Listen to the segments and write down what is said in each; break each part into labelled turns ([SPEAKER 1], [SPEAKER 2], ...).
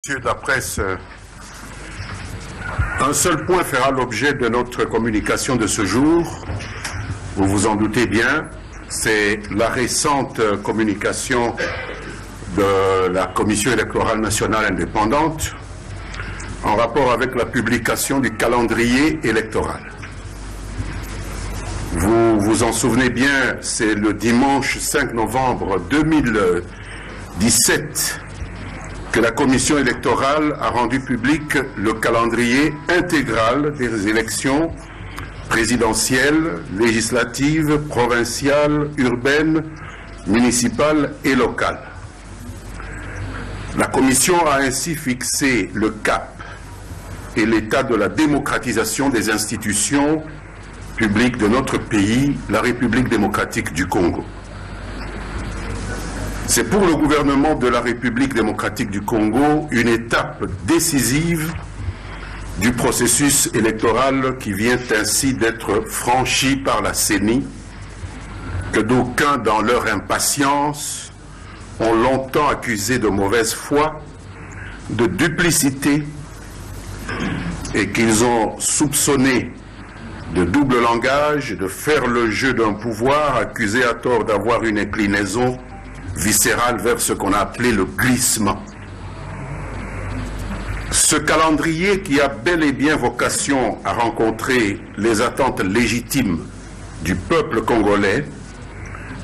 [SPEAKER 1] Monsieur de la presse, un seul point fera l'objet de notre communication de ce jour. Vous vous en doutez bien, c'est la récente communication de la Commission électorale nationale indépendante en rapport avec la publication du calendrier électoral. Vous vous en souvenez bien, c'est le dimanche 5 novembre 2017 que la Commission électorale a rendu public le calendrier intégral des élections présidentielles, législatives, provinciales, urbaines, municipales et locales. La Commission a ainsi fixé le cap et l'état de la démocratisation des institutions publiques de notre pays, la République démocratique du Congo. C'est pour le gouvernement de la République démocratique du Congo une étape décisive du processus électoral qui vient ainsi d'être franchi par la CENI, que d'aucuns, dans leur impatience, ont longtemps accusé de mauvaise foi, de duplicité, et qu'ils ont soupçonné de double langage, de faire le jeu d'un pouvoir, accusé à tort d'avoir une inclinaison viscérale vers ce qu'on a appelé le glissement. Ce calendrier qui a bel et bien vocation à rencontrer les attentes légitimes du peuple congolais,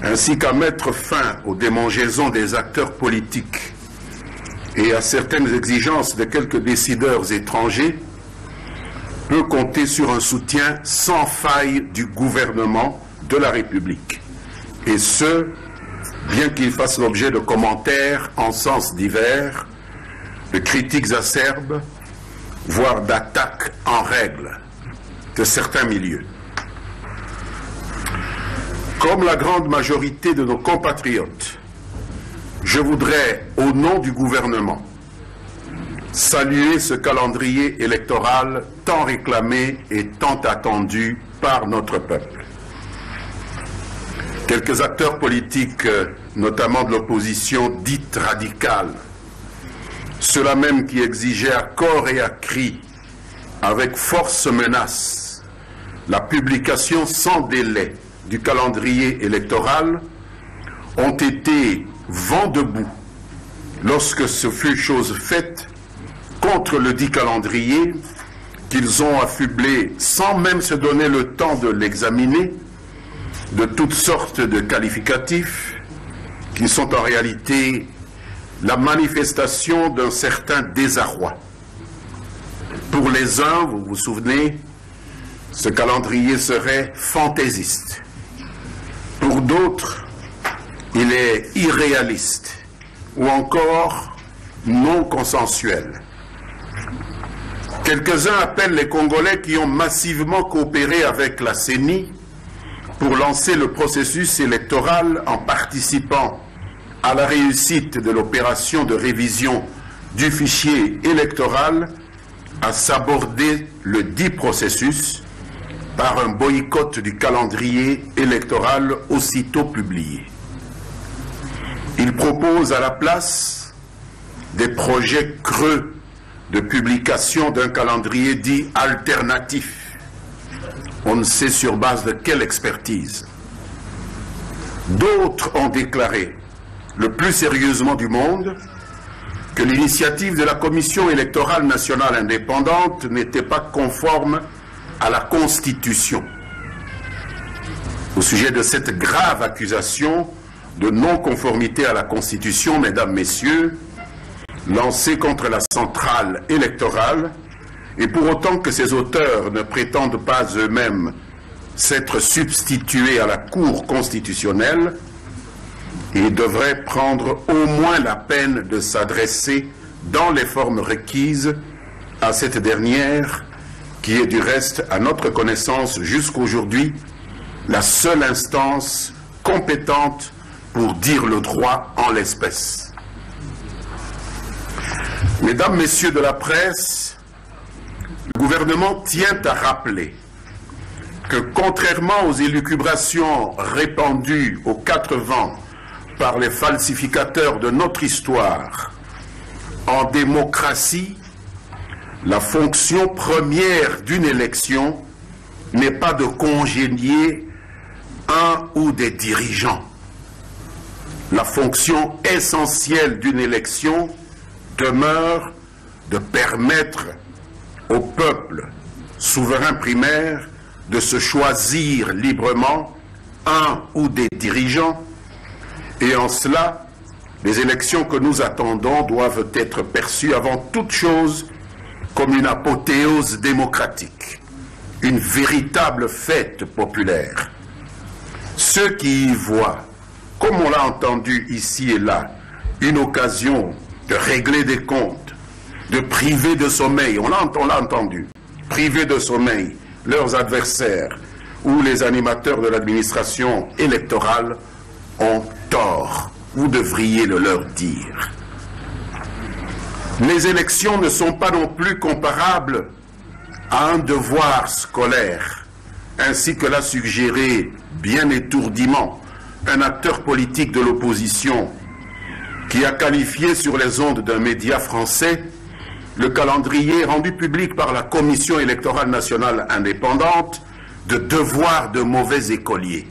[SPEAKER 1] ainsi qu'à mettre fin aux démangeaisons des acteurs politiques et à certaines exigences de quelques décideurs étrangers, peut compter sur un soutien sans faille du gouvernement de la République. Et ce, bien qu'il fasse l'objet de commentaires en sens divers, de critiques acerbes, voire d'attaques en règle de certains milieux. Comme la grande majorité de nos compatriotes, je voudrais, au nom du gouvernement, saluer ce calendrier électoral tant réclamé et tant attendu par notre peuple. Quelques acteurs politiques, notamment de l'opposition dite radicale, ceux-là même qui exigeaient à corps et à cri, avec force menace, la publication sans délai du calendrier électoral, ont été vent debout lorsque ce fut chose faite contre le dit calendrier qu'ils ont affublé sans même se donner le temps de l'examiner de toutes sortes de qualificatifs qui sont en réalité la manifestation d'un certain désarroi. Pour les uns, vous vous souvenez, ce calendrier serait fantaisiste. Pour d'autres, il est irréaliste ou encore non consensuel. Quelques-uns appellent les Congolais qui ont massivement coopéré avec la CENI pour lancer le processus électoral en participant à la réussite de l'opération de révision du fichier électoral à s'aborder le dit processus par un boycott du calendrier électoral aussitôt publié. Ils proposent à la place des projets creux de publication d'un calendrier dit alternatif. On ne sait sur base de quelle expertise. D'autres ont déclaré, le plus sérieusement du monde, que l'initiative de la Commission électorale nationale indépendante n'était pas conforme à la Constitution. Au sujet de cette grave accusation de non-conformité à la Constitution, mesdames, messieurs, lancée contre la centrale électorale, et pour autant que ses auteurs ne prétendent pas eux-mêmes s'être substitués à la Cour constitutionnelle, ils devraient prendre au moins la peine de s'adresser dans les formes requises à cette dernière, qui est du reste, à notre connaissance jusqu'aujourd'hui, la seule instance compétente pour dire le droit en l'espèce. Mesdames, Messieurs de la presse, le gouvernement tient à rappeler que contrairement aux élucubrations répandues aux quatre vents par les falsificateurs de notre histoire, En démocratie, la fonction première d'une élection n'est pas de congédier un ou des dirigeants. La fonction essentielle d'une élection demeure de permettre au peuple souverain primaire de se choisir librement un ou des dirigeants, et en cela, les élections que nous attendons doivent être perçues avant toute chose comme une apothéose démocratique, une véritable fête populaire. Ceux qui y voient, comme on l'a entendu ici et là, une occasion de régler des comptes, de priver de sommeil, on l'a entendu, priver de sommeil leurs adversaires ou les animateurs de l'administration électorale ont tort. Vous devriez le leur dire. Les élections ne sont pas non plus comparables à un devoir scolaire, ainsi que l'a suggéré bien étourdiment un acteur politique de l'opposition qui a qualifié sur les ondes d'un média français le calendrier rendu public par la Commission électorale nationale indépendante de devoir de mauvais écoliers.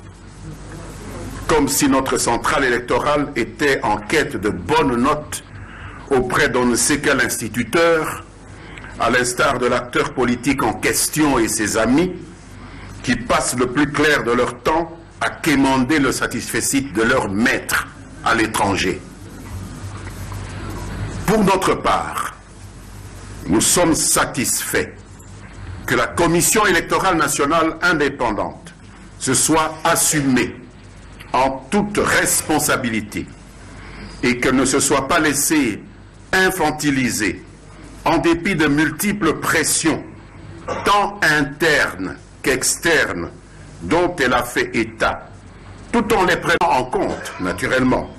[SPEAKER 1] Comme si notre centrale électorale était en quête de bonnes notes auprès d'on ne sait quel instituteur, à l'instar de l'acteur politique en question et ses amis, qui passent le plus clair de leur temps à quémander le satisfecit de leur maître à l'étranger. Pour notre part, nous sommes satisfaits que la Commission électorale nationale indépendante se soit assumée en toute responsabilité et qu'elle ne se soit pas laissée infantiliser en dépit de multiples pressions, tant internes qu'externes, dont elle a fait état, tout en les prenant en compte, naturellement,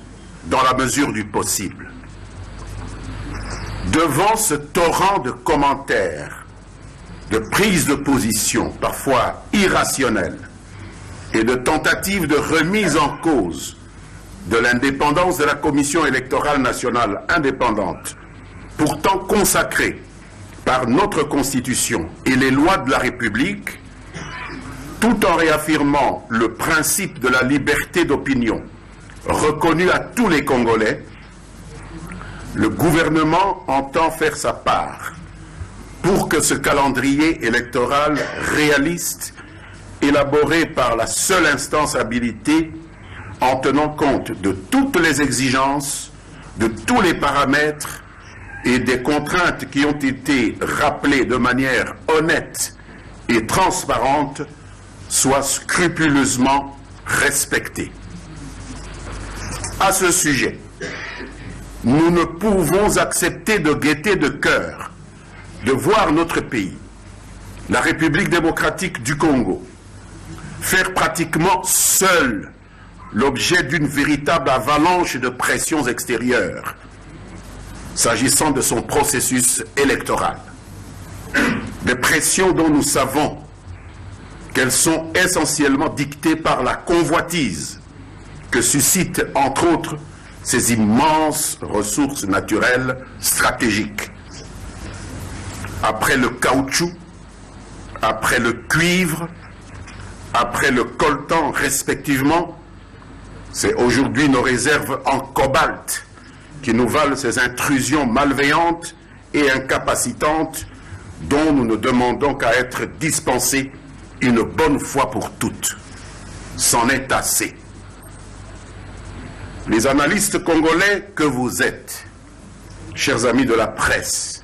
[SPEAKER 1] dans la mesure du possible. Devant ce torrent de commentaires, de prises de position, parfois irrationnelles, et de tentatives de remise en cause de l'indépendance de la Commission électorale nationale indépendante, pourtant consacrée par notre Constitution et les lois de la République, tout en réaffirmant le principe de la liberté d'opinion reconnu à tous les Congolais, le gouvernement entend faire sa part pour que ce calendrier électoral réaliste, élaboré par la seule instance habilitée, en tenant compte de toutes les exigences, de tous les paramètres et des contraintes qui ont été rappelées de manière honnête et transparente, soit scrupuleusement respecté. À ce sujet, nous ne pouvons accepter de gaieté de cœur de voir notre pays, la République démocratique du Congo, faire pratiquement seul l'objet d'une véritable avalanche de pressions extérieures s'agissant de son processus électoral. Des pressions dont nous savons qu'elles sont essentiellement dictées par la convoitise que suscitent entre autres ces immenses ressources naturelles stratégiques. Après le caoutchouc, après le cuivre, après le coltan respectivement, c'est aujourd'hui nos réserves en cobalt qui nous valent ces intrusions malveillantes et incapacitantes dont nous ne demandons qu'à être dispensés une bonne fois pour toutes. C'en est assez. Les analystes congolais que vous êtes, chers amis de la presse,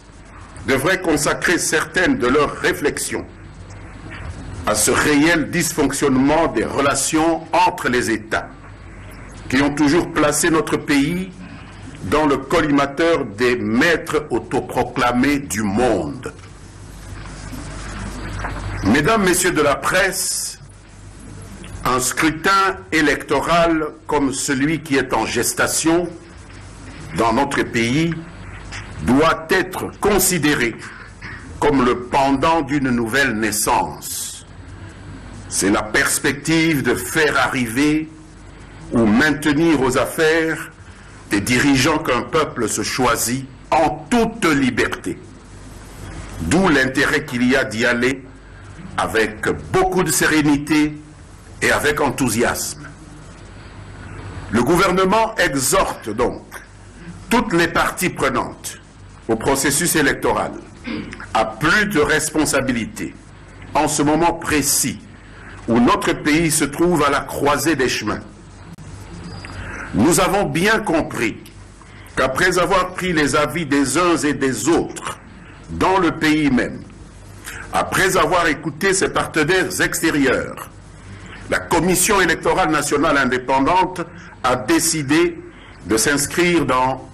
[SPEAKER 1] devraient consacrer certaines de leurs réflexions à ce réel dysfonctionnement des relations entre les États qui ont toujours placé notre pays dans le collimateur des maîtres autoproclamés du monde. Mesdames, Messieurs de la presse, un scrutin électoral comme celui qui est en gestation dans notre pays doit être considéré comme le pendant d'une nouvelle naissance. C'est la perspective de faire arriver ou maintenir aux affaires des dirigeants qu'un peuple se choisit en toute liberté. D'où l'intérêt qu'il y a d'y aller avec beaucoup de sérénité et avec enthousiasme. Le gouvernement exhorte donc toutes les parties prenantes au processus électoral à plus de responsabilité en ce moment précis où notre pays se trouve à la croisée des chemins. Nous avons bien compris qu'après avoir pris les avis des uns et des autres dans le pays même, après avoir écouté ses partenaires extérieurs, la Commission électorale nationale indépendante a décidé de s'inscrire dans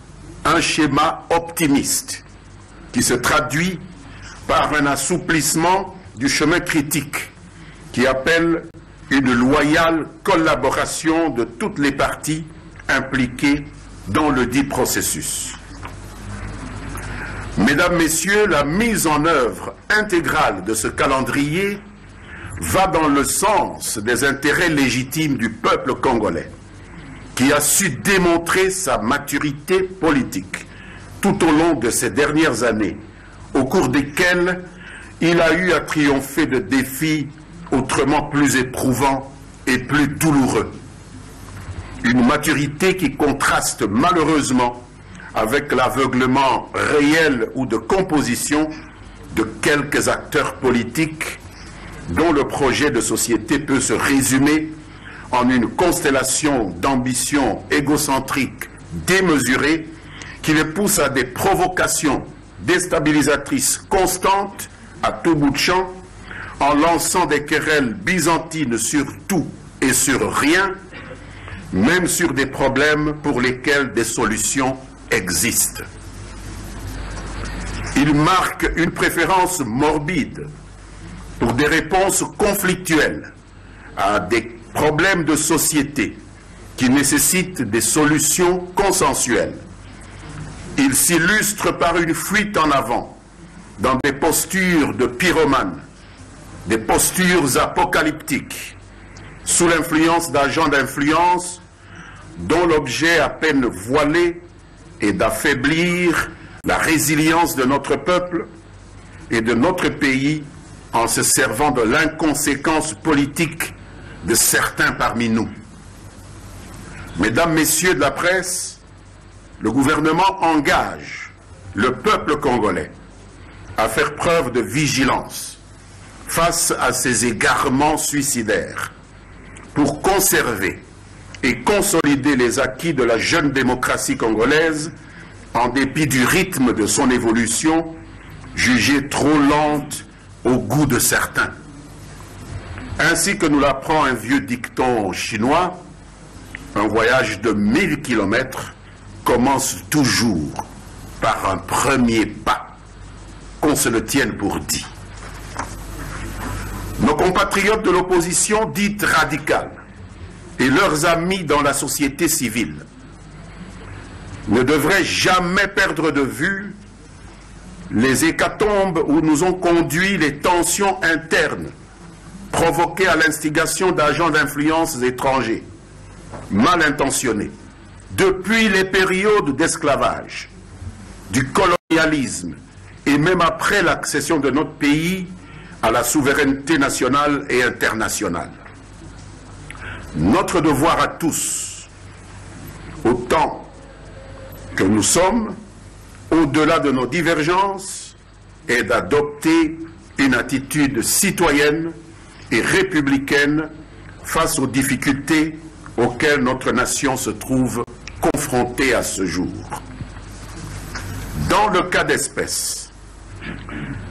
[SPEAKER 1] un schéma optimiste qui se traduit par un assouplissement du chemin critique qui appelle une loyale collaboration de toutes les parties impliquées dans le dit processus. Mesdames, Messieurs, la mise en œuvre intégrale de ce calendrier va dans le sens des intérêts légitimes du peuple congolais, qui a su démontrer sa maturité politique tout au long de ces dernières années, au cours desquelles il a eu à triompher de défis autrement plus éprouvants et plus douloureux. Une maturité qui contraste malheureusement avec l'aveuglement réel ou de composition de quelques acteurs politiques dont le projet de société peut se résumer en une constellation d'ambitions égocentriques démesurées qui les poussent à des provocations déstabilisatrices constantes à tout bout de champ, en lançant des querelles byzantines sur tout et sur rien, même sur des problèmes pour lesquels des solutions existent. Il marque une préférence morbide pour des réponses conflictuelles à des problèmes de société qui nécessitent des solutions consensuelles. Il s'illustre par une fuite en avant dans des postures de pyromanes, des postures apocalyptiques, sous l'influence d'agents d'influence dont l'objet à peine voilé est d'affaiblir la résilience de notre peuple et de notre pays en se servant de l'inconséquence politique de certains parmi nous. Mesdames, Messieurs de la presse, le gouvernement engage le peuple congolais à faire preuve de vigilance face à ces égarements suicidaires pour conserver et consolider les acquis de la jeune démocratie congolaise en dépit du rythme de son évolution jugée trop lente au goût de certains. Ainsi que nous l'apprend un vieux dicton chinois, un voyage de 1000 kilomètres commence toujours par un premier pas, qu'on se le tienne pour dit. Nos compatriotes de l'opposition dite radicale et leurs amis dans la société civile ne devraient jamais perdre de vue les hécatombes où nous ont conduit les tensions internes provoquées à l'instigation d'agents d'influence étrangers, mal intentionnés, depuis les périodes d'esclavage, du colonialisme et même après l'accession de notre pays à la souveraineté nationale et internationale. Notre devoir à tous, autant que nous sommes, au-delà de nos divergences, est d'adopter une attitude citoyenne et républicaine face aux difficultés auxquelles notre nation se trouve confrontée à ce jour. Dans le cas d'espèce,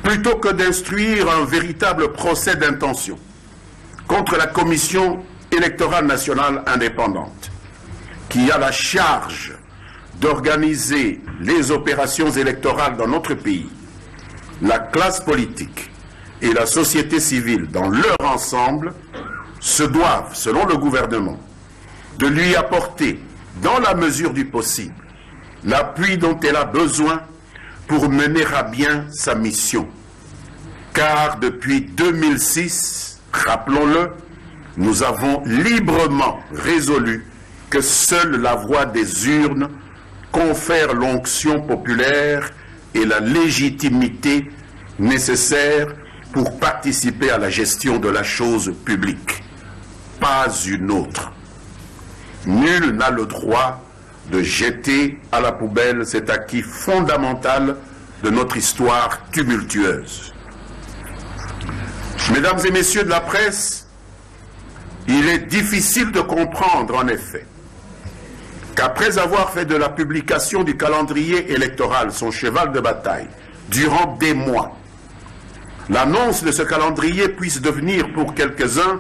[SPEAKER 1] plutôt que d'instruire un véritable procès d'intention contre la Commission électorale nationale indépendante, qui a la charge d'organiser les opérations électorales dans notre pays, la classe politique et la société civile dans leur ensemble se doivent, selon le gouvernement, de lui apporter, dans la mesure du possible, l'appui dont elle a besoin pour mener à bien sa mission. Car depuis 2006, rappelons-le, nous avons librement résolu que seule la voie des urnes confère l'onction populaire et la légitimité nécessaire pour participer à la gestion de la chose publique. Pas une autre. Nul n'a le droit de jeter à la poubelle cet acquis fondamental de notre histoire tumultueuse. Mesdames et messieurs de la presse, il est difficile de comprendre en effet qu'après avoir fait de la publication du calendrier électoral son cheval de bataille durant des mois, l'annonce de ce calendrier puisse devenir pour quelques-uns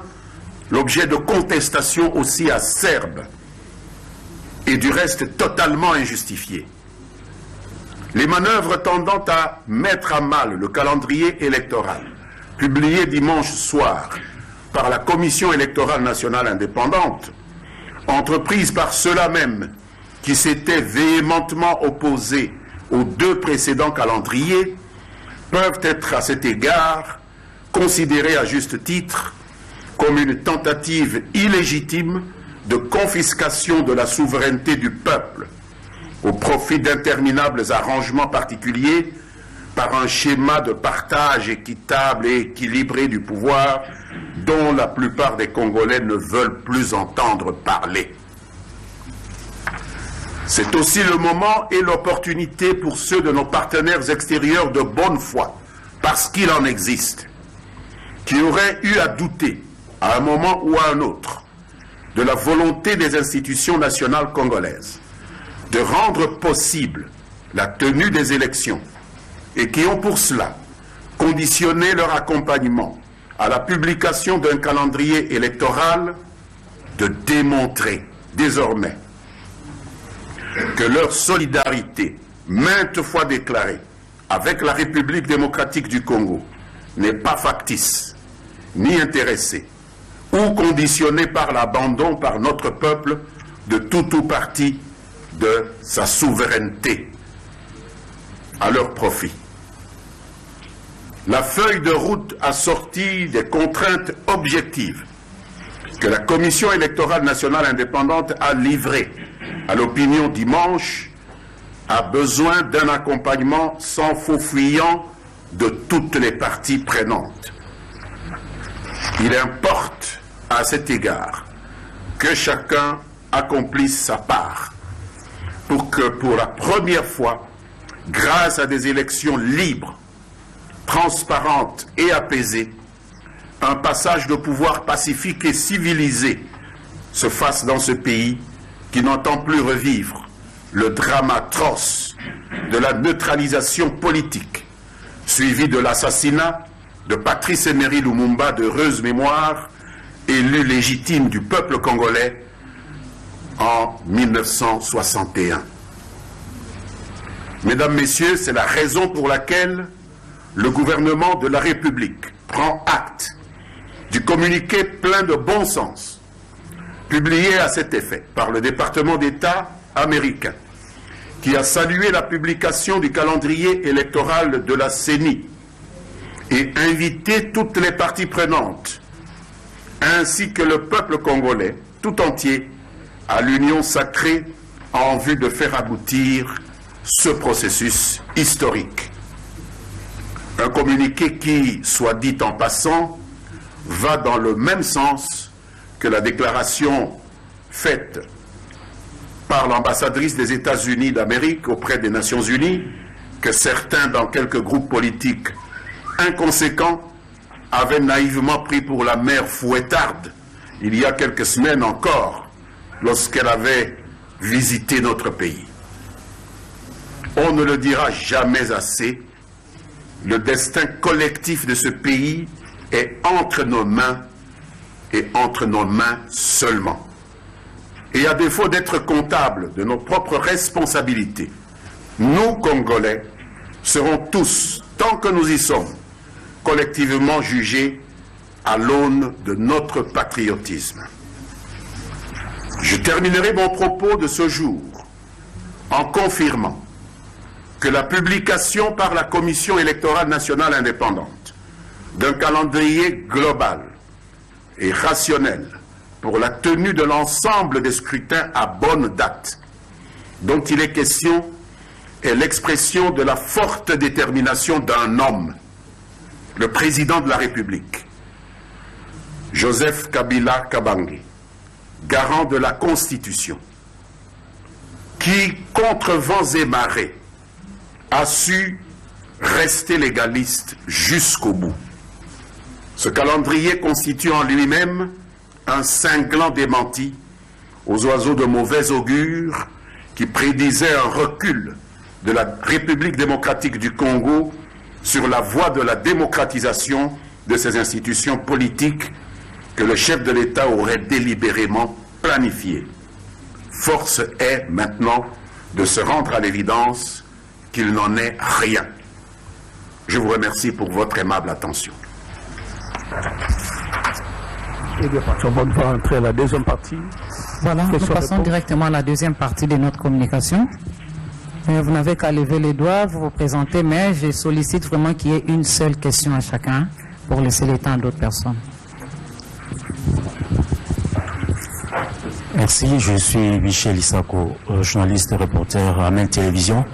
[SPEAKER 1] l'objet de contestations aussi acerbes et du reste totalement injustifiées. Les manœuvres tendant à mettre à mal le calendrier électoral, publié dimanche soir par la Commission électorale nationale indépendante, entreprises par ceux-là même qui s'étaient véhémentement opposés aux deux précédents calendriers, peuvent être à cet égard considérées à juste titre comme une tentative illégitime de confiscation de la souveraineté du peuple au profit d'interminables arrangements particuliers par un schéma de partage équitable et équilibré du pouvoir dont la plupart des Congolais ne veulent plus entendre parler. C'est aussi le moment et l'opportunité pour ceux de nos partenaires extérieurs de bonne foi, parce qu'il en existe, qui auraient eu à douter, à un moment ou à un autre, de la volonté des institutions nationales congolaises de rendre possible la tenue des élections et qui ont pour cela conditionné leur accompagnement à la publication d'un calendrier électoral, de démontrer désormais que leur solidarité, maintes fois déclarée avec la République démocratique du Congo, n'est pas factice, ni intéressée, ou conditionnée par l'abandon par notre peuple de tout ou partie de sa souveraineté à leur profit. La feuille de route assortie des contraintes objectives que la Commission électorale nationale indépendante a livrée à l'opinion dimanche a besoin d'un accompagnement sans faux fuyant de toutes les parties prenantes. Il importe à cet égard que chacun accomplisse sa part pour que pour la première fois, grâce à des élections libres, transparentes et apaisées, un passage de pouvoir pacifique et civilisé se fasse dans ce pays qui n'entend plus revivre le drame atroce de la neutralisation politique, suivi de l'assassinat de Patrice Emery Lumumba, d'heureuse mémoire, élu légitime du peuple congolais en 1961. Mesdames, Messieurs, c'est la raison pour laquelle le gouvernement de la République prend acte du communiqué plein de bon sens, publié à cet effet par le département d'État américain, qui a salué la publication du calendrier électoral de la CENI et invité toutes les parties prenantes, ainsi que le peuple congolais tout entier, à l'union sacrée en vue de faire aboutir ce processus historique. Un communiqué qui, soit dit en passant, va dans le même sens que la déclaration faite par l'ambassadrice des États-Unis d'Amérique auprès des Nations Unies, que certains dans quelques groupes politiques inconséquents avaient naïvement pris pour la mère Fouettarde il y a quelques semaines encore, lorsqu'elle avait visité notre pays. On ne le dira jamais assez, le destin collectif de ce pays est entre nos mains et entre nos mains seulement. Et à défaut d'être comptables de nos propres responsabilités, nous, Congolais, serons tous, tant que nous y sommes, collectivement jugés à l'aune de notre patriotisme. Je terminerai mon propos de ce jour en confirmant que la publication par la Commission électorale nationale indépendante d'un calendrier global et rationnel pour la tenue de l'ensemble des scrutins à bonne date dont il est question est l'expression de la forte détermination d'un homme, le président de la République, Joseph Kabila Kabange, garant de la Constitution, qui, contre vents et marées, a su rester légaliste jusqu'au bout. Ce calendrier constitue en lui-même un cinglant démenti aux oiseaux de mauvais augure qui prédisaient un recul de la République démocratique du Congo sur la voie de la démocratisation de ces institutions politiques que le chef de l'État aurait délibérément planifiées. Force est maintenant de se rendre à l'évidence qu'il n'en est rien. Je vous remercie pour votre aimable attention.
[SPEAKER 2] Et bien, on va entrer à la deuxième partie.
[SPEAKER 3] Voilà, nous passons directement à la deuxième partie de notre communication. Vous n'avez qu'à lever les doigts, vous vous présentez, mais je sollicite vraiment qu'il y ait une seule question à chacun pour laisser le temps à d'autres personnes.
[SPEAKER 4] Merci, je suis Michel Issako, journaliste et reporter à Maine Télévision.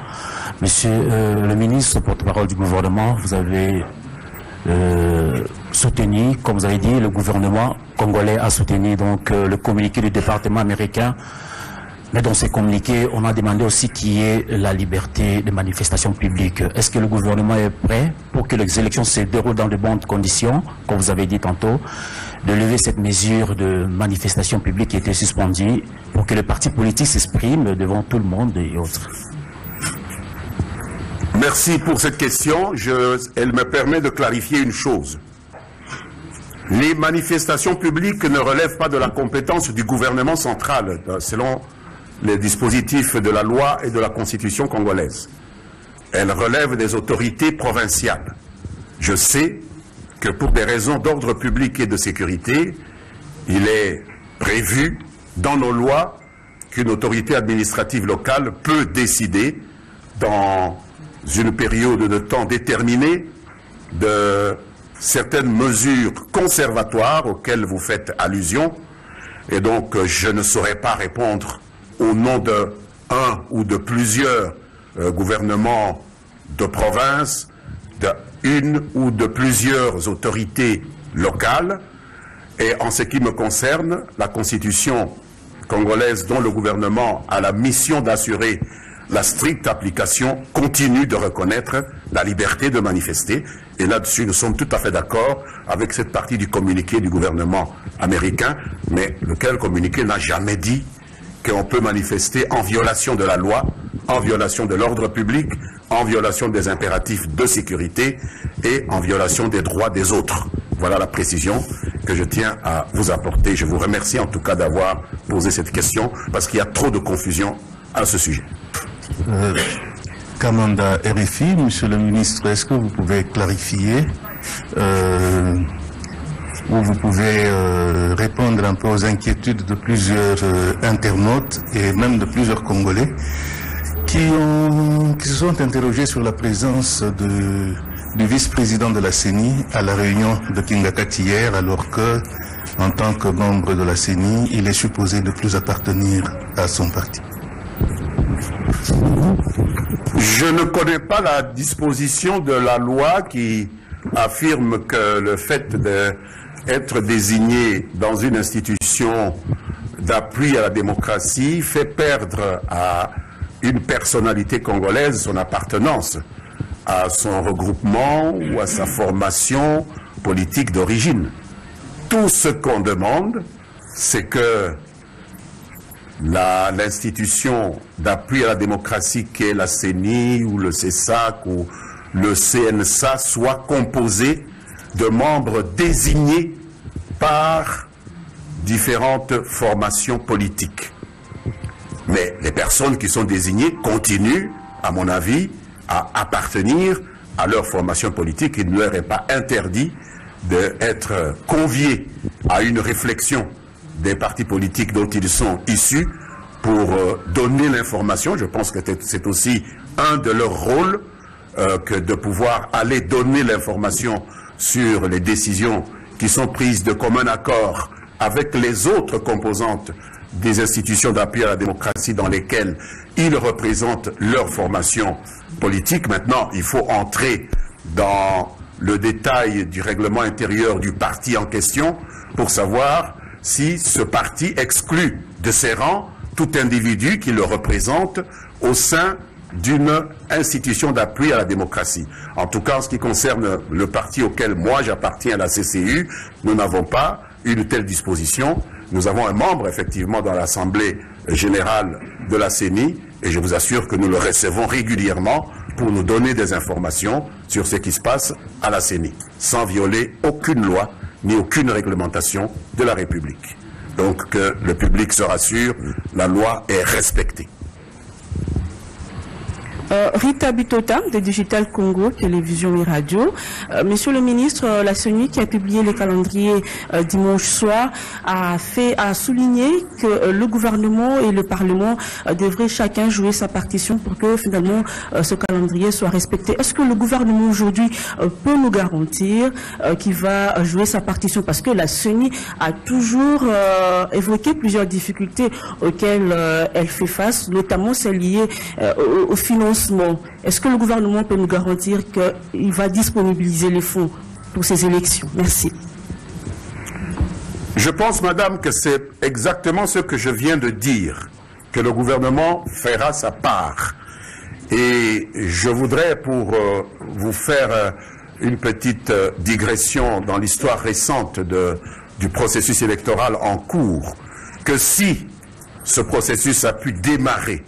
[SPEAKER 4] Monsieur le ministre, porte-parole du gouvernement, vous avez soutenu, comme vous avez dit, le gouvernement congolais a soutenu donc le communiqué du département américain. Mais dans ces communiqués, on a demandé aussi qu'il y ait la liberté de manifestation publique. Est-ce que le gouvernement est prêt pour que les élections se déroulent dans de bonnes conditions, comme vous avez dit tantôt, de lever cette mesure de manifestation publique qui était suspendue pour que les partis politiques s'expriment devant tout le monde et autres?
[SPEAKER 1] Merci pour cette question. Elle me permet de clarifier une chose. Les manifestations publiques ne relèvent pas de la compétence du gouvernement central, selon les dispositifs de la loi et de la Constitution congolaise. Elles relèvent des autorités provinciales. Je sais que pour des raisons d'ordre public et de sécurité, il est prévu dans nos lois qu'une autorité administrative locale peut décider dans une période de temps déterminée de certaines mesures conservatoires auxquelles vous faites allusion. Et donc, je ne saurais pas répondre au nom d'un ou de plusieurs gouvernements de province, d'une ou de plusieurs autorités locales. Et en ce qui me concerne, la Constitution congolaise dont le gouvernement a la mission d'assurer la stricte application continue de reconnaître la liberté de manifester. Et là-dessus, nous sommes tout à fait d'accord avec cette partie du communiqué du gouvernement américain, mais lequel communiqué n'a jamais dit qu'on peut manifester en violation de la loi, en violation de l'ordre public, en violation des impératifs de sécurité et en violation des droits des autres. Voilà la précision que je tiens à vous apporter. Je vous remercie en tout cas d'avoir posé cette question parce qu'il y a trop de confusion à ce sujet.
[SPEAKER 5] Kamanda RFI, monsieur le ministre, est-ce que vous pouvez clarifier ou vous pouvez répondre un peu aux inquiétudes de plusieurs internautes et même de plusieurs Congolais qui se sont interrogés sur la présence du vice-président de la CENI à la réunion de Kingakati hier, alors que, en tant que membre de la CENI, il est supposé ne plus appartenir à son parti.
[SPEAKER 1] Je ne connais pas la disposition de la loi qui affirme que le fait d'être désigné dans une institution d'appui à la démocratie fait perdre à une personnalité congolaise son appartenance à son regroupement ou à sa formation politique d'origine. Tout ce qu'on demande, c'est que l'institution d'appui à la démocratie qu'est la CENI ou le CESAC ou le CNSA soit composée de membres désignés par différentes formations politiques. Mais les personnes qui sont désignées continuent, à mon avis, à appartenir à leur formation politique. Il ne leur est pas interdit d'être conviés à une réflexion des partis politiques dont ils sont issus pour donner l'information. Je pense que c'est aussi un de leurs rôles que de pouvoir aller donner l'information sur les décisions qui sont prises de commun accord avec les autres composantes des institutions d'appui à la démocratie dans lesquelles ils représentent leur formation politique. Maintenant, il faut entrer dans le détail du règlement intérieur du parti en question pour savoir si ce parti exclut de ses rangs tout individu qui le représente au sein d'une institution d'appui à la démocratie. En tout cas, en ce qui concerne le parti auquel moi j'appartiens, à la CCU, nous n'avons pas une telle disposition. Nous avons un membre, effectivement, dans l'Assemblée générale de la CENI, et je vous assure que nous le recevons régulièrement pour nous donner des informations sur ce qui se passe à la CENI, sans violer aucune loi ni aucune réglementation de la République. Donc que le public se rassure, la loi est respectée.
[SPEAKER 6] Rita Bitota de Digital Congo, télévision et radio. Monsieur le ministre, la CENI qui a publié le calendrier dimanche soir a souligné que le gouvernement et le Parlement devraient chacun jouer sa partition pour que finalement ce calendrier soit respecté. Est-ce que le gouvernement aujourd'hui peut nous garantir qu'il va jouer sa partition? Parce que la CENI a toujours évoqué plusieurs difficultés auxquelles elle fait face, notamment celles liées au financement. Est-ce que le gouvernement peut nous garantir qu'il va disponibiliser les fonds pour ces élections? Merci.
[SPEAKER 1] Je pense, madame, que c'est exactement ce que je viens de dire, que le gouvernement fera sa part. Et je voudrais, pour vous faire une petite digression dans l'histoire récente du processus électoral en cours, que si ce processus a pu démarrer,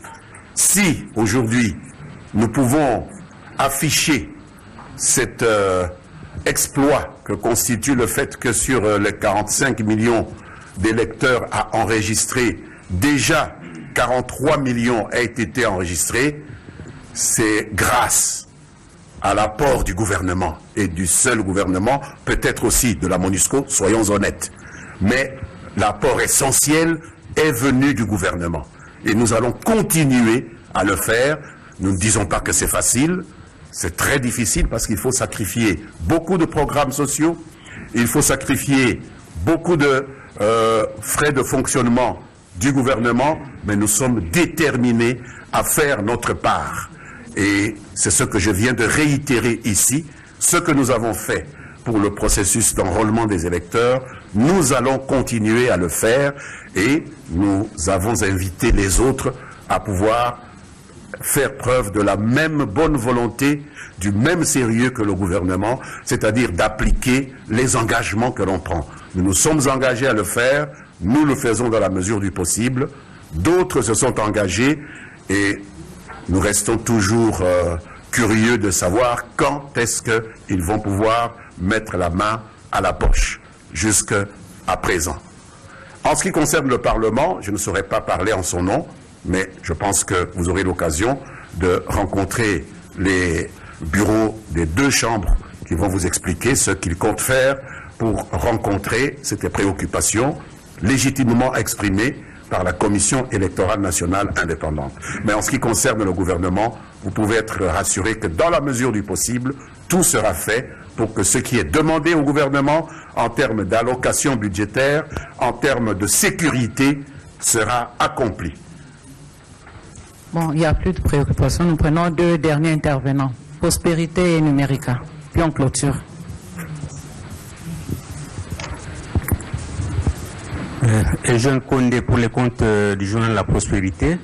[SPEAKER 1] si aujourd'hui nous pouvons afficher cet exploit que constitue le fait que sur les 45 millions d'électeurs à enregistrer, déjà 43 millions aient été enregistrés, c'est grâce à l'apport du gouvernement et du seul gouvernement, peut-être aussi de la MONUSCO, soyons honnêtes. Mais l'apport essentiel est venu du gouvernement. Et nous allons continuer à le faire. Nous ne disons pas que c'est facile, c'est très difficile parce qu'il faut sacrifier beaucoup de programmes sociaux, il faut sacrifier beaucoup de frais de fonctionnement du gouvernement, mais nous sommes déterminés à faire notre part. Et c'est ce que je viens de réitérer ici, ce que nous avons fait pour le processus d'enrôlement des électeurs, nous allons continuer à le faire et nous avons invité les autres à pouvoir faire preuve de la même bonne volonté, du même sérieux que le gouvernement, c'est-à-dire d'appliquer les engagements que l'on prend. Nous nous sommes engagés à le faire, nous le faisons dans la mesure du possible, d'autres se sont engagés et nous restons toujours curieux de savoir quand est-ce qu'ils vont pouvoir mettre la main à la poche, jusqu'à présent. En ce qui concerne le Parlement, je ne saurais pas parler en son nom, mais je pense que vous aurez l'occasion de rencontrer les bureaux des deux chambres qui vont vous expliquer ce qu'ils comptent faire pour rencontrer cette préoccupation légitimement exprimée par la Commission électorale nationale indépendante. Mais en ce qui concerne le gouvernement, vous pouvez être rassuré que dans la mesure du possible, tout sera fait pour que ce qui est demandé au gouvernement en termes d'allocation budgétaire, en termes de sécurité, sera accompli.
[SPEAKER 3] Bon, il n'y a plus de préoccupation. Nous prenons deux derniers intervenants, Prospérité et Numérica. Puis on clôture.
[SPEAKER 7] Eugène Condé pour les comptes du journal La Prospérité.